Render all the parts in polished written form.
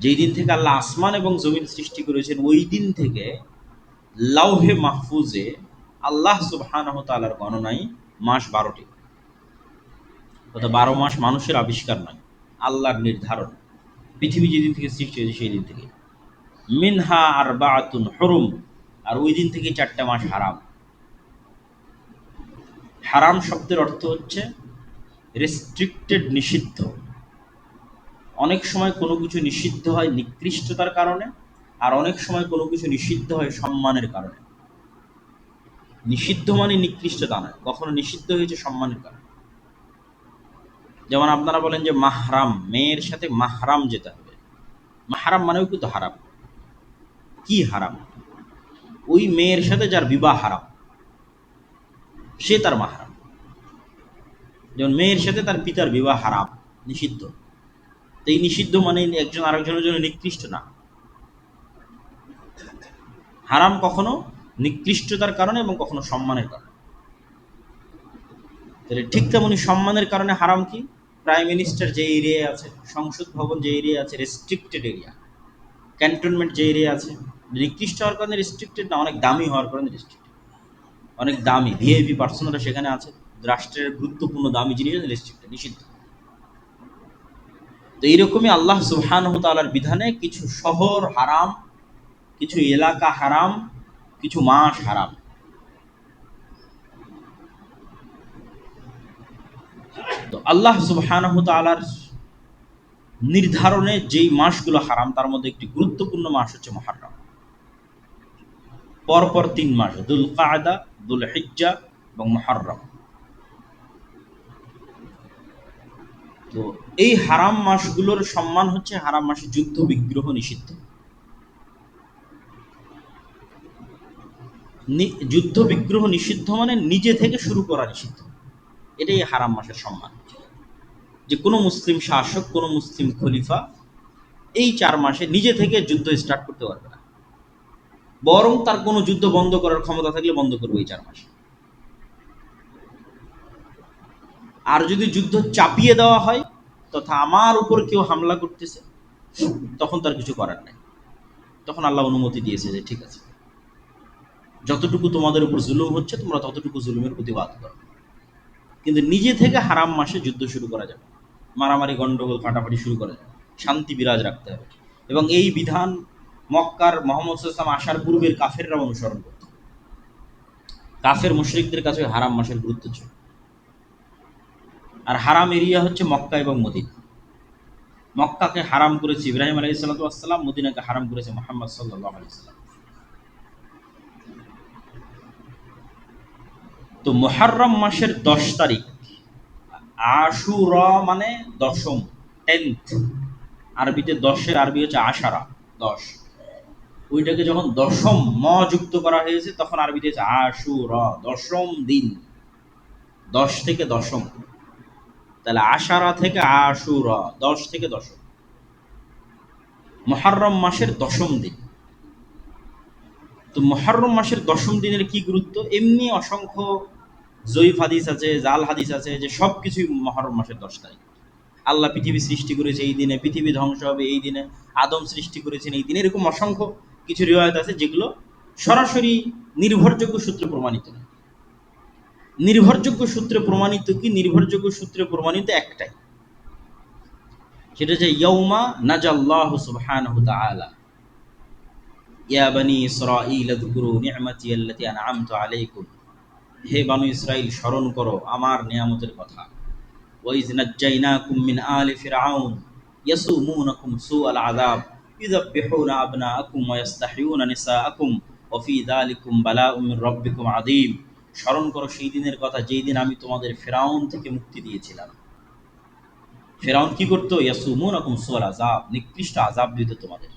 যেই দিন থেকে আল্লাহ আসমান এবং জমিন সৃষ্টি করেছেন, ওই দিন থেকে লাউহে মাহফুজে আল্লাহ সুবহানাহু ওয়া তাআলার গণনায় মাস 12টি। অর্থাৎ 12 মাস মানুষের আবিষ্কার নয়, আল্লাহর নির্ধারণ। পৃথিবী যেদিন থেকে সৃষ্টি হয়েছে সেই দিন থেকে। মিনহা আরবাআতুন হুরুম, আর ওই দিন থেকে 4টা মাস হারাম। হারাম শব্দের অর্থ হচ্ছে রেস্ট্রিক্টেড, নিষিদ্ধ। অনেক সময় কোনো কিছু নিষিদ্ধ হয় নিকৃষ্টতার কারণে, আর অনেক সময় কোনো কিছু নিষিদ্ধ হয় সম্মানের কারণে। নিষিদ্ধ মানে নিকৃষ্টতা নয়, কখনো নিষিদ্ধ হয়েছে সম্মানের কারণে। যেমন আপনারা বলেন যে মাহরাম, মেয়ের সাথে মাহরাম যেতে হবে। মাহরাম মানেও কিন্তু হারাম। কি হারাম? ওই মেয়ের সাথে যার বিবাহ হারাম, সে তার মাহরাম। যেমন মেয়ের সাথে তার পিতার বিবাহ হারাম, নিষিদ্ধ। তো এই নিষিদ্ধ মানে একজন আরেকজনের জন্য নিকৃষ্ট না। হারাম কখনো নিকৃষ্টতার কারণে এবং কখনো সম্মানের কারণে। তাহলে ঠিক তেমনি সম্মানের কারণে হারাম কি? প্রাইম মিনিস্টার যে এরিয়ায় আছে, সংসদ ভবন যে এরিয়া আছে, রেস্ট্রিক্টেড এরিয়া। ক্যান্টনমেন্ট যে এরিয়া আছে, নিকৃষ্ট হওয়ার কারণে রেস্ট্রিক্টেড না, অনেক দামি হওয়ার কারণে রেস্ট্রিক্টেড। অনেক দামি ভিআইপি পার্সনরা সেখানে আছে, রাষ্ট্রের গুরুত্বপূর্ণ দামি জিনিস রেস্ট্রিক্টেড, নিষিদ্ধ। তো এইরকমই আল্লাহ সুবহানাহু ওয়া তাআলার বিধানে কিছু শহর হারাম, কিছু এলাকা হারাম, কিছু মাস হারাম। তো আল্লাহ সুবহানাহু ওয়া তাআলার নির্ধারণে যেই মাসগুলো হারাম, তার মধ্যে একটি গুরুত্বপূর্ণ মাস হচ্ছে মুহররম। পরপর 3 মাস, দুল কায়দা, দুল হিজ্জা এবং মুহররম। তো এই হারাম মাসগুলোর সম্মান হচ্ছে, হারাম মাসে যুদ্ধ বিগ্রহ নিষিদ্ধ। যুদ্ধ বিগ্রহ নিষিদ্ধ মানে নিজে থেকে শুরু করা নিষিদ্ধ। এটাই হারাম মাসের সম্মান। যে কোনো মুসলিম শাসক, কোনো মুসলিম খলিফা এই 4 মাসে নিজে থেকে যুদ্ধ স্টার্ট করতে পারবে না, বরং তার কোনো যুদ্ধ বন্ধ করার ক্ষমতা থাকলে বন্ধ করবে এই 4 মাসে। আর যদি যুদ্ধ চাপিয়ে দেওয়া হয়, তথা আমার উপর কেউ হামলা করতেছে, তখন তার কিছু করার নাই। তখন আল্লাহ অনুমতি দিয়েছে যে ঠিক আছে, যতটুকু তোমাদের উপর জুলুম হচ্ছে তোমরা ততটুকু জুলুমের প্রতিবাদ করো। কিন্তু নিজে থেকে হারাম মাসে যুদ্ধ শুরু করা যাবে, মারামারি গন্ডগোল ফাটাফাটি শুরু করা যাবে, শান্তি বিরাজ রাখতে হবে। এবং এই বিধান মক্কার মুহাম্মদ সাল্লাল্লাহু আলাইহি ওয়াসাল্লাম আসার পূর্বের কাফেররা অনুসরণ করত। কাফের মুশরিকদের কাছে হারাম মাসের গুরুত্ব ছিল। আর হারাম এরিয়া হচ্ছে মক্কা এবং মদিনা। মক্কাকে হারাম করেছে ইব্রাহিম আলাইহিস সালাতু ওয়াস সালাম, মদিনাকে হারাম করেছে মুহাম্মদ সাল্লাল্লাহু আলাইহি ওয়াসাল্লাম। তো মুহররম মাসের 10 তারিখ, আশুরা মানে দশম, 10th। আরবিতে 10-এর আরবি হচ্ছে আশারা, 10। ওইটাকে যখন দশম যুক্ত করা হয়েছে, তখন আরবিতে হচ্ছে আশুরা, দশম দিন। 10 থেকে দশম, তাহলে আশারা থেকে আশুরা, 10 থেকে দশম, মুহররম মাসের দশম দিন। তো মুহররম মাসের দশম দিনের কি গুরুত্ব? এমনি অসংখ্য জয়ীফ হাদিস আছে, জাল হাদিস আছে, যে সব কিছুই মুহররম মাসের 10 তারিখ। আল্লাহ পৃথিবী সৃষ্টি করেছে এই দিনে, পৃথিবী ধ্বংস হবে এই দিনে, আদম সৃষ্টি করেছেন এই দিনে। এরকম অসংখ্য কিছু রিওয়ায়াত আছে যেগুলো সরাসরি নির্ভরযোগ্য সূত্রে প্রমাণিত নয়। নির্ভরযোগ্য সূত্রে প্রমাণিত কি? নির্ভরযোগ্য সূত্রে প্রমাণিত একটাই, সেটা হচ্ছে ইয়াউমা নাজাল্লাহু সুবহানাহু ওয়া তাআলা ইয়া বানি ইসরাঈল আযকুরু নি'মাতি আল্লাতী আন'আমতু আলাইকুম। হে বানু ইসরাইল, স্মরণ করো আমার নিয়ামতের কথা। ওয়াইজ নাজ্জাইনাকুম মিন আলি ফিরআউন ইয়াসুমুনাকুম সুআল আযাব ইউযাব্বিহুনা আবনাআকুম ওয়া ইস্তাহইয়ুনা নিসাআকুম ওয়া ফি যালিকুম বালাউম মির রাব্বিকুম আযীম। স্মরণ করো সেই দিনের কথা, যেই দিন আমি তোমাদের ফিরআউন থেকে মুক্তি দিয়েছিলাম। ফিরআউন কি করতো? ইয়াসুমুনাকুম সুআল আযাব, নিকৃষ্ট আযাব দিত তোমাদের।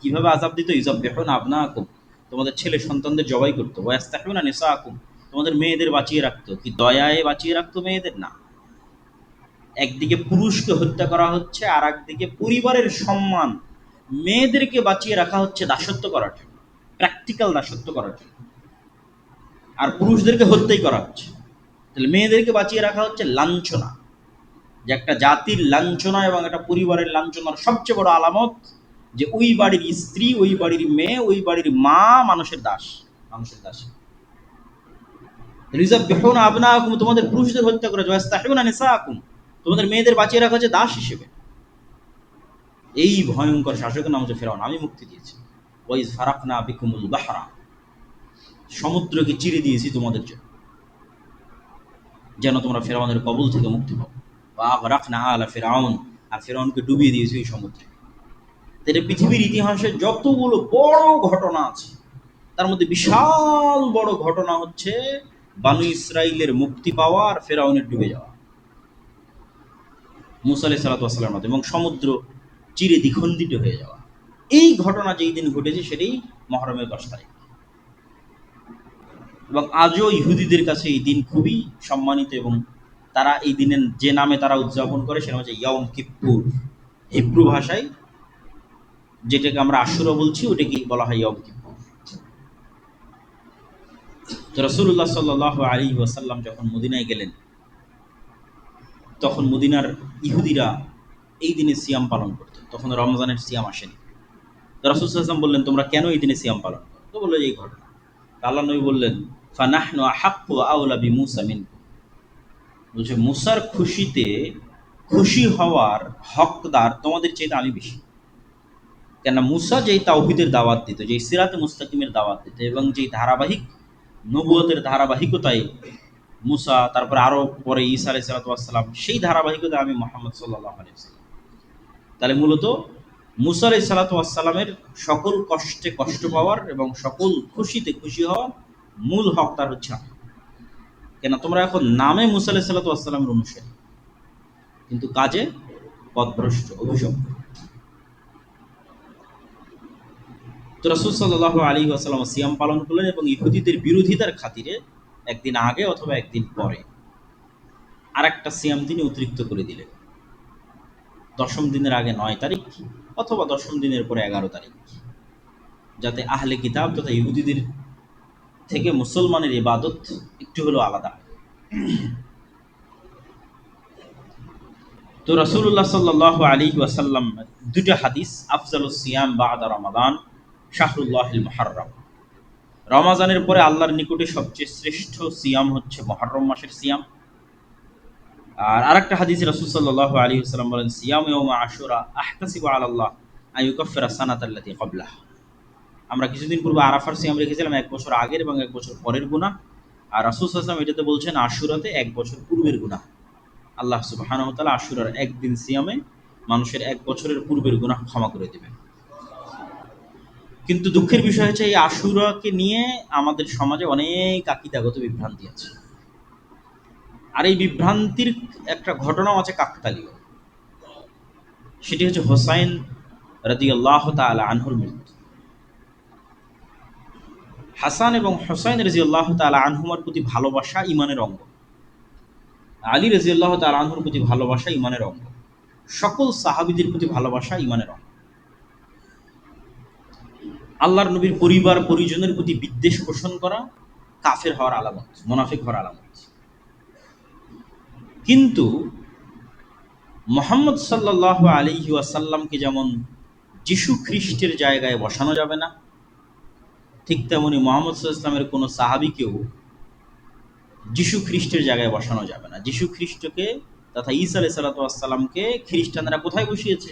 কিভাবে আযাব দিত? ইউযাব্বিহুনা আবনাআকুম, তোমাদের ছেলে সন্তানদের জবাই করতো। ওয়া ইস্তাহইয়ুনা নিসাআকুম, তোমাদের মেয়েদের বাঁচিয়ে রাখতো। কি দয়ায় বাঁচিয়ে রাখতো মেয়েদের? না, একদিকে পুরুষকে হত্যা করা হচ্ছে, আর একদিকে পরিবারের সম্মান, মেয়েদেরকে বাঁচিয়ে রাখা হচ্ছে দাসত্ব করার জন্য, প্র্যাকটিক্যাল দাসত্ব করার জন্য। আর পুরুষদেরকে হত্যাই করা হচ্ছে। তাহলে মেয়েদেরকে বাঁচিয়ে রাখা হচ্ছে লাঞ্ছনা, যে একটা জাতির লাঞ্ছনা এবং একটা পরিবারের লাঞ্ছনার সবচেয়ে বড় আলামত যে ওই বাড়ির স্ত্রী, ওই বাড়ির মেয়ে, ওই বাড়ির মা মানুষের দাস, মানুষের দাস। রিজাববিহুনা আবনাআকুম, তোমাদের পুরুষদের হত্যা করা, ওয়াস্তাহিউনা নিসাআকুম, তোমাদের মেয়েদের বাঁচিয়ে রাখা হচ্ছে দাস হিসেবে। এই ভয়ঙ্কর শাসকের নাম হচ্ছে ফেরাউন। আমি মুক্তি দিয়েছি। ওয়াইজ ফারাকনা বিকুমুল বাহরা, সমুদ্রকে চিরে দিয়েছি তোমাদের জন্য, যেন তোমরা ফেরাউনের কবল থেকে মুক্তি পাও। ওয়া আগরাকনা আলা ফিরআউন, আর ফেরাউনকে ডুবিয়ে দিয়েছি এই সমুদ্রে। এটা পৃথিবীর ইতিহাসে যতগুলো বড় ঘটনা আছে তার মধ্যে বিশাল বড় ঘটনা হচ্ছে বানু ইসরাইলের মুক্তি পাওয়া আর ফেরাউনের ডুবে যাওয়া, মুসা আলাইহিস সালাতু ওয়াস সালামের মতো, এবং সমুদ্র চিরে দ্বিখণ্ডিত হয়ে যাওয়া। এই ঘটনা যেই দিন ঘটেছে সেটাই মুহররমের 10 তারিখ। এবং আজও ইহুদিদের কাছে এই দিন খুবই সম্মানিত, এবং তারা এই দিনের যে নামে তারা উদযাপন করে সেটা হচ্ছে ইয়ম কিপ্পুর। হিব্রু ভাষায় যেটাকে আমরা আশুরা বলছি ওটাকে বলা হয় ইয়ম কিপ্পুর। তো রাসূলুল্লাহ সাল্লাল্লাহু আলাইহি ওয়াসাল্লাম যখন মদিনায় গেলেন, তখন মদিনার ইহুদিরা এই দিনে সিয়াম পালন করত। তখন রমজানের সিয়াম আসেনি। তো রাসূল সাল্লাল্লাহু আলাইহি ওয়াসাল্লাম বললেন, তোমরা কেন এই দিনে সিয়াম পালন করো? তো বললো এই ঘটনা। আল্লাহ নবী বললেন, ফানাহনু আহাক্কু আওলা বিমূসা মিনকুম, বলছে মুসার খুশিতে খুশি হওয়ার হকদার তোমাদের চাইতে আমি বেশি। কেন মুসা যেই তাওহীদের দাওয়াত দিত, যেই সিরাতে মুস্তাকিমের দাওয়াত দিত, এবং যেই ধারাবাহিক নবুয়তের ধারাবাহিকতায় মুসা, তারপরে আরও পরে ঈসা আলাইহিস সালাতু ওয়াস সালাম, সেই ধারাবাহিকতায় আমি মুহাম্মদ সাল্লাল্লাহু আলাইহি ওয়াসাল্লাম। তাহলে মূলত মুসা আলাইহিস সালাতু ওয়াস সালামের সকল কষ্টে কষ্ট পাওয়ার এবং সকল খুশিতে খুশি হওয়ার মূল হকদার হচ্ছে আমি। কেন তোমরা এখন নামে মুসা আলাইহিস সালাতু ওয়াস সালামের অনুসারী, কিন্তু কাজে পথভ্রষ্ট, অভিশপ্ত। তো রাসূল সাল্লাল্লাহু আলাইহি ওয়াসাল্লাম সিয়াম পালন করলেন, এবং ইহুদিদের বিরোধিতার খাতিরে একদিন আগে অথবা একদিন পরে আরেকটা সিয়াম তিনি অতিরিক্ত করে দিলেন। 10ম দিনের আগে 9 তারিখ, অথবা 10ম দিনের পরে 11 তারিখ, যাতে আহলে কিতাব তথা ইহুদিদের থেকে মুসলমানের ইবাদত একটু হলেও আলাদা। তো রাসূলুল্লাহ সাল্লাল্লাহু আলাইহি ওয়াসাল্লাম দুটো হাদিস, আফজালুস সিয়াম বা'দা রমাদান শাহরুল্লাহিল মুহাররম, রমাজানের পরে আল্লাহর নিকটে সবচেয়ে শ্রেষ্ঠ সিয়াম হচ্ছে মুহররম মাসের সিয়াম। আর আরেকটা হাদিসে রাসূল সাল্লাল্লাহু আলাইহি ওয়াসাল্লাম বলেন, সিয়াম ইয়াউম আশুরা আহতাসিবু আলাল্লাহ আন ইউকাফফিরা সানাতাল্লাতী ক্বাবলাহ। আমরা কিছুদিন পূর্বে আরাফার সিয়াম রেখেছিলাম 1 বছর আগের এবং 1 বছর পরের গুনাহ, আর রাসূল সাল্লাল্লাহু আলাইহি ওয়াসাল্লাম এটাতে বলছেন আশুরাতে 1 বছর পূর্বের গুনাহ। আল্লাহ সুবহানাহু ওয়া তাআলা আশুরার একদিন সিয়ামে মানুষের 1 বছরের পূর্বের গুনাহ ক্ষমা করে দেবেন। কিন্তু দুঃখের বিষয় হচ্ছে এই আশুরাকে নিয়ে আমাদের সমাজে অনেক আকীদাগত বিভ্রান্তি আছে। আর এই বিভ্রান্তির একটা ঘটনাও আছে কাকতালীয়। সেটি হচ্ছে হোসাইন রাদিয়াল্লাহু তাআলা আনহুর মৃত্যু। হাসান এবং হোসাইন রাদিয়াল্লাহু তাআলা আনহুমার প্রতি ভালোবাসা ঈমানের অঙ্গ। আলী রাদিয়াল্লাহু তাআলা আনহুর প্রতি ভালোবাসা ঈমানের অঙ্গ। সকল সাহাবীদের প্রতি ভালোবাসা ঈমানের অঙ্গ। আল্লাহর নবীর পরিবার পরিজনের প্রতি বিদ্বেষ পোষণ করা কাফের হওয়ার আলামত, মুনাফিক হওয়ার আলামত। কিন্তু মুহাম্মদ সাল্লাল্লাহু আলাইহি ওয়াসাল্লামকে যেমন যিশু খ্রিস্টের জায়গায় বসানো যাবে না, ঠিক তেমনি মুহাম্মদ সাল্লাল্লাহু আলাইহি ওয়াসাল্লামের কোনো সাহাবীকেও যিশু খ্রিস্টের জায়গায় বসানো যাবে না। যিশু খ্রিস্টকে তথা ঈসা আলাইহিস সালাতু ওয়াস সালামকে খ্রিস্টানরা কোথায় বসিয়েছে?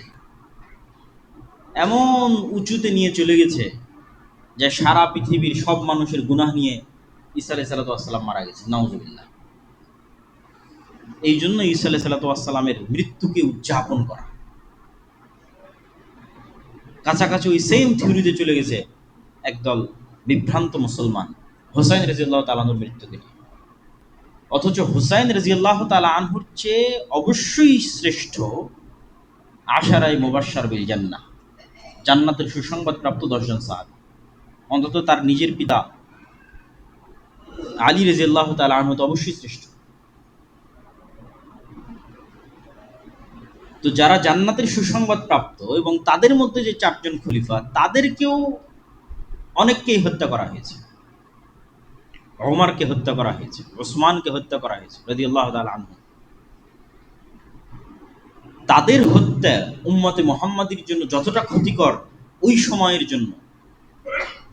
এমন উঁচুতে নিয়ে চলে গেছে যে সারা পৃথিবীর সব মানুষের গুনাহ নিয়ে ঈসা আলাইহিস সালাতু ওয়াস সালাম মারা গেছে, নাউযুবিল্লাহ। এই জন্য ঈসা আলাইহিস সালাতু ওয়াস সালামের মৃত্যুকে উদযাপন করা, কাছাকাছি ওই সেম থিওরিতে চলে গেছে একদল বিভ্রান্ত মুসলমান হুসাইন রাদিয়াল্লাহু তাআলা আনহুর মৃত্যুকে নিয়ে। অথচ হুসাইন রাদিয়াল্লাহু তাআলা আনহুর চেয়ে অবশ্যই শ্রেষ্ঠ আশারায়ে মুবাশশার বিল জান্নাহ, জান্নাতের সুসংবাদ প্রাপ্ত 10 জন সাহাবী। অন্তত তার নিজের পিতা আলী রাদিয়াল্লাহু তাআলা আনহু তো অবশ্যই শ্রেষ্ঠ। তো যারা জান্নাতের সুসংবাদ প্রাপ্ত এবং তাদের মধ্যে যে 4 জন খলিফা, তাদেরকেও অনেককেই হত্যা করা হয়েছে। ওমরকে হত্যা করা হয়েছে, ওসমানকে হত্যা করা হয়েছে রাদিয়াল্লাহু তাআলা আনহু। তাদের হত্যা উম্মতে মুহাম্মাদীর জন্য যতটা ক্ষতিকর, ওই সময়ের জন্য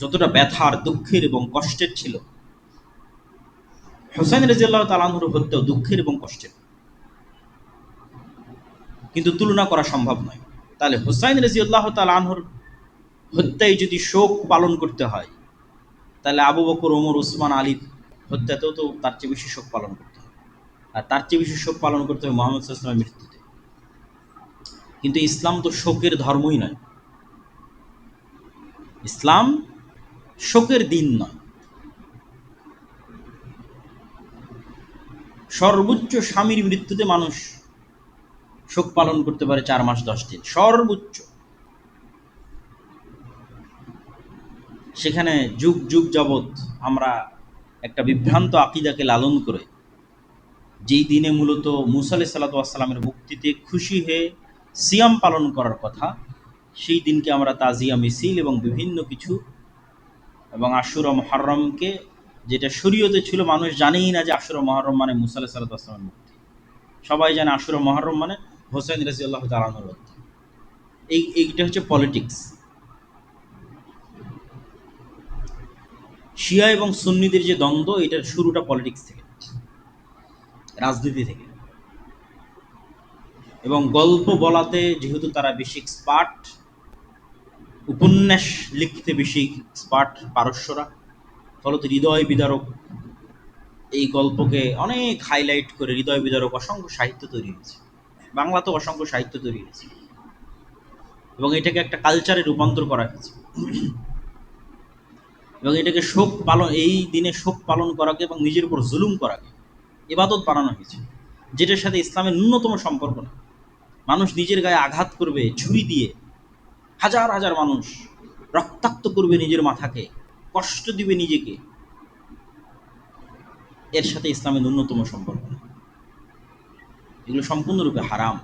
যতটা ব্যথার, দুঃখের এবং কষ্টের ছিল, হুসাইন রাদিয়াল্লাহু তাআলা আনহুর হত্যা দুঃখের এবং কষ্টের, কিন্তু তুলনা করা সম্ভব নয়। তাহলে হুসাইন রাদিয়াল্লাহু তাআলা আনহুর হত্যায় যদি শোক পালন করতে হয়, তাহলে আবু বকর, ওমর, উসমান, আলীর হত্যাতেও তো তার চেয়ে বেশি শোক পালন করতে হবে, আর তার চেয়ে বেশি শোক পালন করতে হবে মুহাম্মদ সাল্লাল্লাহু আলাইহি ওয়াসাল্লামের মৃত্যুতে। কিন্তু ইসলাম তো শোকের ধর্মই নয়, ইসলাম শোকের দিন নয়। সর্বোচ্চ স্বামীর মৃত্যুতে মানুষ শোক পালন করতে পারে 4 মাস 10 দিন সর্বোচ্চ। সেখানে যুগ যুগ যাবৎ আমরা একটা বিভ্রান্ত আকিদাকে লালন করে, যেই দিনে মূলত মুসা আলাইহিস সালাতু ওয়াস সালামের মুক্তিতে খুশি হয়ে সিয়াম পালন করার কথা, সেই দিনকে আমরা তাজিয়া মিছিল এবং বিভিন্ন কিছু, এবং আশুরা মুহররমকে, যেটা শরীয়তে ছিল মানুষ জানেই না যে আশুরা মুহররম মানে মুসা আলাইহিস সালাতু ওয়াস সালামের মুক্তি। সবাই জানে আশুরা মুহররম মানে হোসেন রাদিয়াল্লাহু তাআলা আনহুর হত্যা। এইটা হচ্ছে পলিটিক্স। শিয়া এবং সুন্নিদের যে দ্বন্দ্ব, এটার শুরুটা পলিটিক্স থেকে, রাজনীতি থেকে। এবং গল্প বলাতে যেহেতু তারা বেশি এক্সপার্ট, উপন্যাস লিখতে বেশি এক্সপার্ট পারস্যরা, ফলত হৃদয় বিদারক এই গল্পকে অনেক হাইলাইট করে হৃদয় বিদারক অসংখ্য সাহিত্য তৈরি হয়েছে, বাংলাতেও অসংখ্য সাহিত্য তৈরি হয়েছে, এবং এটাকে একটা কালচারে রূপান্তর করা হয়েছে। এবং এটাকে শোক পালন, এই দিনে শোক পালন করাকে এবং নিজের উপর জুলুম করাকে ইবাদত বানানো হয়েছে, যেটার সাথে ইসলামের ন্যূনতম সম্পর্ক না। মানুষ নিজের গায়ে আঘাত করবে ছুরি দিয়ে, হাজার হাজার মানুষ রক্তাক্ত করবে নিজের মাথাকে, কষ্ট দিবে নিজেকে, এর সাথে ইসলামের ন্যূনতম সম্পর্ক না। এগুলো সম্পূর্ণরূপে হারাম।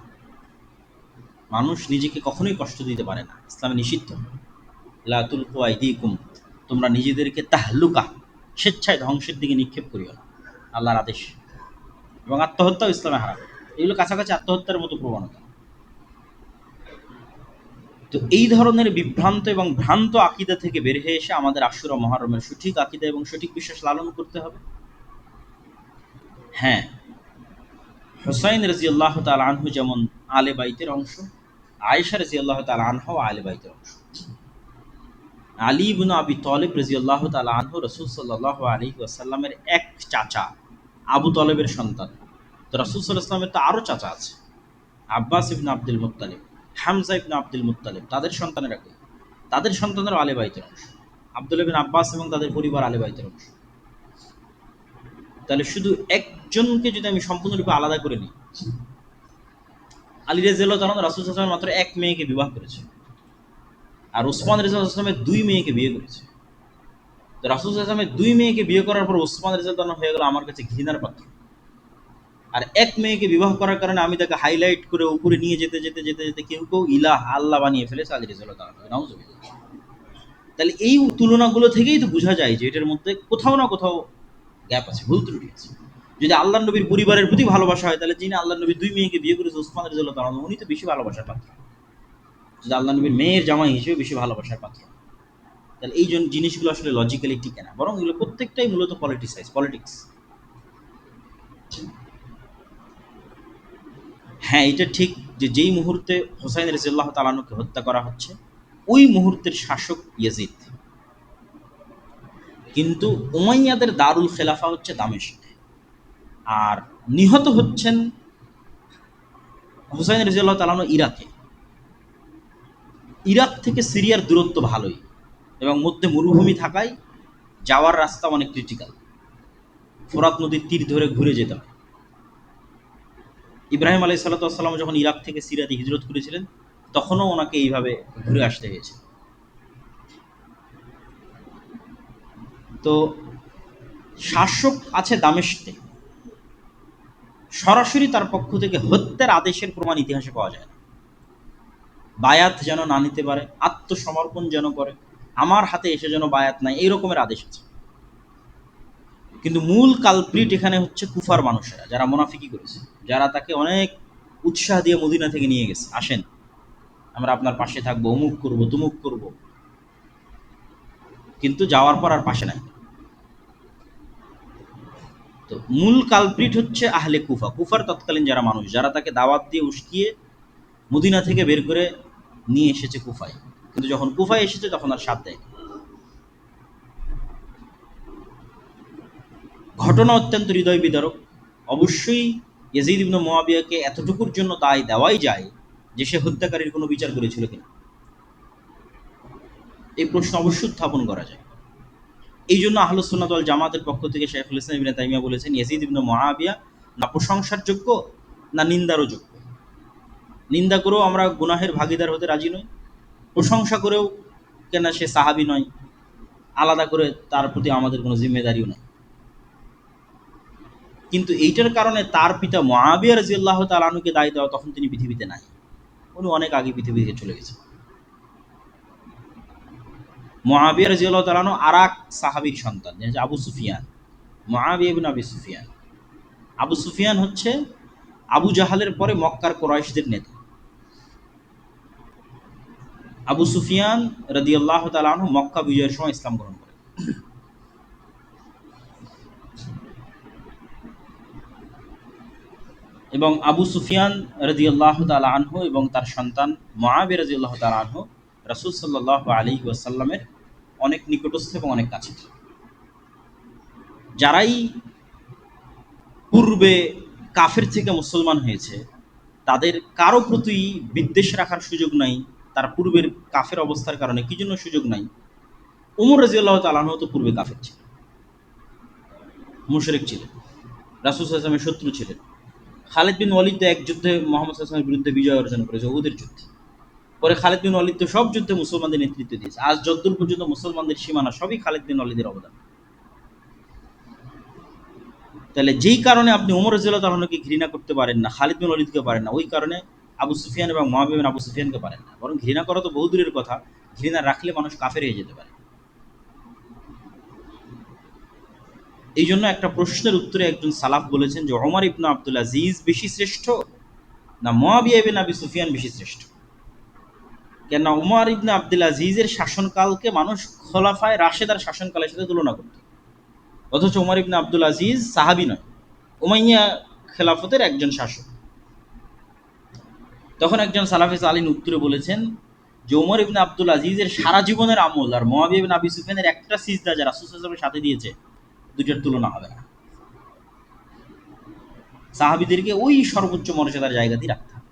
মানুষ নিজেকে কখনোই কষ্ট দিতে পারে না, ইসলামে নিষিদ্ধ। লা তুলকু আইদিকুম, তোমরা নিজেদেরকে তাহলুকা, স্বেচ্ছায় ধ্বংসের দিকে নিক্ষেপ করিও না, আল্লাহর আদেশ। এবং আত্মহত্যাও ইসলামে হারাম। এগুলো কাছাকাছি আত্মহত্যার মতো প্রবণতা। তো এই ধরনের বিভ্রান্ত এবং ভ্রান্ত আকিদা থেকে বের হয়ে এসে আমাদের আশুরা মুহররমের সঠিক আকিদা এবং সঠিক বিশ্বাস লালন করতে হবে। হ্যাঁ, হুসাইন রাদিয়াল্লাহু তাআলা আনহু যেমন আলে বাইতের অংশ, আয়েশা রাদিয়াল্লাহু তাআলা আনহাও আলে বাইতের অংশ। আলী ইবনে আবি তালিব রাদিয়াল্লাহু তাআলা আনহু রাসূল সাল্লাল্লাহু আলাইহি ওয়াসাল্লামের এক চাচা, আবু তালেবের সন্তান। তো রাসূল সাল্লাল্লাহু আলাইহি ওয়াসাল্লামের তো আরও চাচা আছে, আব্বাস ইবনে আব্দুল মুত্তালিব, হামজা ইবনে আব্দুল মুত্তালিব, তাদের সন্তানেরা কই? তাদের সন্তানেরও আলে বাইতের অংশ। আব্দুল্লাহ বিন আব্বাস এবং তাদের পরিবার আলে বাইতের অংশ। তাহলে শুধু একজনকে যদি আমি সম্পূর্ণরূপে আলাদা করে নিই, আলী রাদিয়াল্লাহু তাআলা রাসূল সাল্লাল্লাহু আলাইহি ওয়াসাল্লাম মাত্র এক মেয়েকে বিবাহ করেছে, আর ওসমান রাদিয়াল্লাহু আনহু দুই মেয়েকে বিয়ে করেছে। তো রাসূল সাল্লাল্লাহু আলাইহি ওয়াসাল্লামের দুই মেয়েকে বিয়ে করার পর ওসমান রাদিয়াল্লাহু আনহু হয়ে গেল আমার কাছে ঘৃণার পাত্র। আর এক মেয়েকে বিবাহ করার কারণে আমি তাকে হাইলাইট করে উপরে নিয়ে যেতে যেতে যেতে যেতে কেউ কেউ ইলাহ, আল্লাহ বানিয়ে ফেলেছে আলী রাদিয়াল্লাহু তাআলা। নাউযুবিল্লাহ। তাহলে এই তুলনাগুলো থেকেই তো বোঝা যায় যে এটার মধ্যে কোথাও না কোথাও গ্যাপ আছে, ভুল ত্রুটি আছে। যদি আল্লাহর নবীর পরিবারের প্রতি ভালোবাসা হয়, তাহলে যিনি আল্লাহর নবীর দুই মেয়েকে বিয়ে করেছে ওসমান রাদিয়াল্লাহু তাআলা, উনি তো বেশি ভালোবাসার পাত্র, যদি আল্লাহর নবীর মেয়ের জামাই হিসেবে বেশি ভালোবাসার পাত্র। তাহলে এই জিনিসগুলো আসলে লজিক্যালি ঠিক না, বরং এগুলো প্রত্যেকটাই মূলত পলিটিক্স। হ্যাঁ, এটা ঠিক যে যেই মুহূর্তে হোসাইন রাদিয়াল্লাহু তাআলা আনহুকে হত্যা করা হচ্ছে, ওই মুহূর্তের শাসক ইয়াজিদ, কিন্তু উমাইয়াদের দারুল খেলাফা হচ্ছে দামেস্ক। আর নিহত হচ্ছেন হুসাইন রাদিয়াল্লাহু তাআলা আনহু ইরাকে। ইরাক থেকে সিরিয়ার দূরত্ব ভালোই, এবং মধ্যে মরুভূমি থাকায় যাওয়ার রাস্তা অনেক ক্রিটিক্যাল, ফোরাত নদীর তীর ধরে ঘুরে যেতে হয়। ইব্রাহিম আলাইহিস সালাতু ওয়াস সালাম যখন ইরাক থেকে সিরিয়াতে হিজরত করেছিলেন, তখনও ওনাকে এইভাবে ঘুরে আসতে হয়েছে। তো শাসক আছে দামেস্কে, সরাসরি তার পক্ষ থেকে হত্যার আদেশের প্রমাণ ইতিহাসে পাওয়া যায় না। বায়াত যেন না নিতে পারে, আত্মসমর্পণ যেন করে, আমার হাতে এসে যেন বায়াত নাই, এই রকমের আদেশ আছে। কিন্তু মূল কালপ্রিট এখানে হচ্ছে কুফার মানুষেরা, যারা মুনাফিকি করেছে, যারা তাকে অনেক উৎসাহ দিয়ে মদিনা থেকে নিয়ে গেছে, আসেন আমরা আপনার পাশে থাকবো, অমুক করব তুমুক করব, কিন্তু যাওয়ার পর আর পাশে নাই। তো মূল কালপ্রিট হচ্ছে আহলে কুফা, কুফার তৎকালীন যারা মানুষ, যারা তাকে দাওয়াত দিয়ে উস্কিয়ে মদিনা থেকে বের করে নিয়ে এসেছে কুফায়, কিন্তু যখন কুফায় এসেছে তখন আর সাথ দেয়। ঘটনা অত্যন্ত হৃদয় বিদারক। অবশ্যই ইয়াজিদ ইবনে মুআবিয়াকে এতটুকুর জন্য দায় দেওয়াই যায় যে সে হত্যাকারীর কোনো বিচার করেছিল কিনা, এই প্রশ্ন অবশ্যই উত্থাপন করা যায়। এই জন্য আহলুস সুন্নাত ওয়াল জামাতের পক্ষ থেকে শাইখুল ইসলাম ইবনে তাইমিয়া বলেছেন, ইয়াজিদ ইবনে মুআবিয়া না প্রশংসার যোগ্য না নিন্দারও যোগ্য। নিন্দা করেও আমরা গুনাহের ভাগিদার হতে রাজি নই, প্রশংসা করেও কেন সে সাহাবী নয়, আলাদা করে তার প্রতি আমাদের কোনো জিম্মেদারিও নাই। কিন্তু এইটার কারণে তার পিতা মুআবিয়া রাদিয়াল্লাহু তাআলা আনহুকে দায় দেওয়া, তখন তিনি পৃথিবীতে নাই, উনি অনেক আগে পৃথিবী থেকে চলে গেছেন। মুআবিয়া রাদিয়াল্লাহু তাআলা আনহু আরেক সাহাবীর সন্তান, যে আবু সুফিয়ান, মুআবিয়া ইবনে আবি সুফিয়ান। আবু সুফিয়ান হচ্ছে আবু জাহালের পরে মক্কার কুরাইশদের নেতা। আবু সুফিয়ান রাদিয়াল্লাহু তাআলা আনহু মক্কা বিজয়ের সময় ইসলাম গ্রহণ করেন। এবং আবু সুফিয়ান রাদিয়াল্লাহু তাআলা আনহু এবং তার সন্তান মুআবিয়া রাদিয়াল্লাহু তাআলা আনহু রাসূল সাল্লাল্লাহু আলাইহি ওয়াসাল্লামের অনেক নিকটস্থ এবং অনেক কাছের। যারাই পূর্বে কাফের থেকে মুসলমান হয়েছে, তাদের কারো প্রতি বিদ্বেষ রাখার সুযোগ নাই, তার পূর্বের কাফের অবস্থার কারণে। কি জন্য সুযোগ নাই? ওমর রাদিয়াল্লাহু তাআলা আনহু তো পূর্বে কাফের ছিলেন, মুশরিক ছিলেন, রাসূল সাল্লাল্লাহু আলাইহি ওয়াসাল্লামের শত্রু ছিলেন। খালিদ বিন ওয়ালিদ তো এক যুদ্ধে মুহাম্মদ সাল্লাল্লাহু আলাইহি ওয়াসাল্লামের বিরুদ্ধে বিজয় অর্জন করেছে, উহুদের যুদ্ধে। পরে খালিদ বিন ওয়ালিদ তো সব যুদ্ধে মুসলমানদের নেতৃত্ব দিয়েছে। আজ যতদূর পর্যন্ত মুসলমানদের সীমানা, সবই খালিদ বিন ওয়ালিদের অবদান। তাহলে যেই কারণে আপনি ওমর রাদিয়াল্লাহু তাআলা আনহুকে ঘৃণা করতে পারেন না, খালিদ বিন ওয়ালিদকে পারেন না, ওই কারণে আবু সুফিয়ান এবং মুআবিয়া বিন আবু সুফিয়ানকে পারেন না। বরং ঘৃণা করা তো বহু দূরের কথা, ঘৃণা রাখলে মানুষ কাফের হয়ে যেতে পারে। এই জন্য একটা প্রশ্নের উত্তরে একজন সালাফ বলেছেন যে ওমর ইবনে আব্দুল আজিজ বেশি শ্রেষ্ঠ না মুআবিয়া বিন আবি সুফিয়ান বেশি শ্রেষ্ঠ? কেন ওমর ইবনে আব্দুল আজিজের শাসনকালকে মানুষ খোলাফায়ে রাশেদার শাসনকালের সাথে তুলনা করত, অথচ ওমর ইবনে আব্দুল আজিজ সাহাবী নয়, উমাইয়া খেলাফতের একজন শাসক। তখন একজন সালাফে সালিন উত্তরে বলেছেন যে ওমর ইবনে আব্দুল আজিজের সারা জীবনের আমল আর মুআবিয়া বিন আবি সুফিয়ানের একটা সিজদা যা রাসূল সাল্লাল্লাহু আলাইহি ওয়াসাল্লামের সাথে দিয়েছে, দুইটার তুলনা হবে না। সাহাবীদেরকে ওই সর্বোচ্চ মর্যাদার জায়গাতেই রাখতে হবে।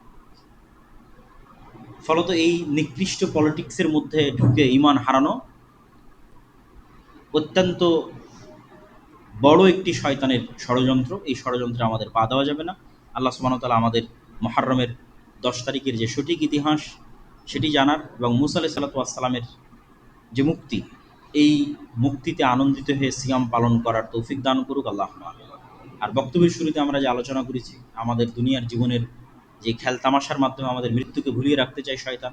ফলত এই নিকৃষ্ট পলিটিক্সের মধ্যে ঢুকে ঈমান হারানো অত্যন্ত বড় একটি শয়তানের ষড়যন্ত্র। এই ষড়যন্ত্রে আমাদের পা দেওয়া যাবে না। আল্লাহ সুবহানাহু ওয়া তাআলা আমাদের মুহররমের 10 তারিখের যে সঠিক ইতিহাস সেটি জানার এবং মুসা আলাইহিস সালাতু ওয়াস সালামের যে মুক্তি, এই মুক্তিতে আনন্দিত হয়ে সিয়াম পালন করার তৌফিক দান করুক আল্লাহুম্মা আমিন। আর বক্তব্যের শুরুতে আমরা যে আলোচনা করেছি, আমাদের দুনিয়ার জীবনের যে খেলতামাশার মাধ্যমে আমাদের মৃত্যুকে ভুলিয়ে রাখতে চাই শয়তান,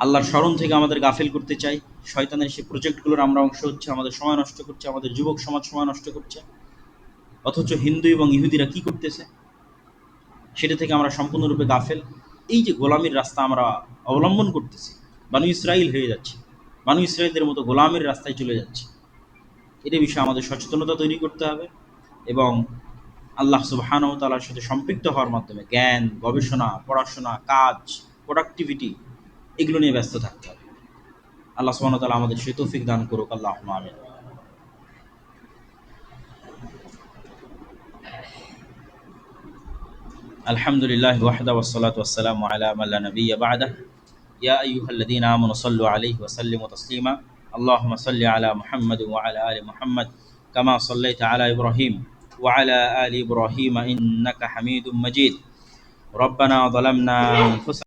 আল্লাহর স্মরণ থেকে আমাদের গাফিল করতে চাই, শয়তানের সেই প্রজেক্টগুলোর আমরা অংশ হচ্ছে, আমাদের সময় নষ্ট করছে, আমাদের যুবক সমাজ সময় নষ্ট করছে। অথচ হিন্দু এবং ইহুদিরা কি করতেছে সেটা থেকে আমরা সম্পূর্ণরূপে গাফেল। এই যে গোলামির রাস্তা আমরা অবলম্বন করতেছি, বানু ইসরাইল হয়ে যাচ্ছে, বানু ইসরাইলদের মতো গোলামের রাস্তায় চলে যাচ্ছে, এটা বিষয়ে আমাদের সচেতনতা তৈরি করতে হবে এবং আল্লাহ সুবহানাহু ওয়া তাআলার সাথে সম্পৃক্ত হওয়ার মাধ্যমে জ্ঞান, গবেষণা, পড়াশোনা, কাজ, প্রোডাক্টিভিটি এগুলো নিয়ে ব্যস্ত থাকতে হবে। আল্লাহ সুবহানাহু ওয়া তাআলা আমাদের সেই তৌফিক দান করুক, আল্লাহুম্মা আমিন। আলহামদুলিল্লাহি ওয়াহদা ওয়াসসালাতু ওয়াসসালামু আলা মান লা নাবিয়্যা বা'দা। ইয়া আইয়ুহাল্লাযীনা আমানু সাল্লু আলাইহি ওয়া সাল্লিমু তাসলিমা। আল্লাহুম্মা সাল্লি আলা মুহাম্মাদ ওয়া আলা আলি মুহাম্মাদ কামা সাল্লাইতা আলা ইব্রাহিম ওয়া আলা আলি ইব্রাহিম ইন্নাকা হামিদুম মাজিদ। রব্বানা যালামনা আনফুসানা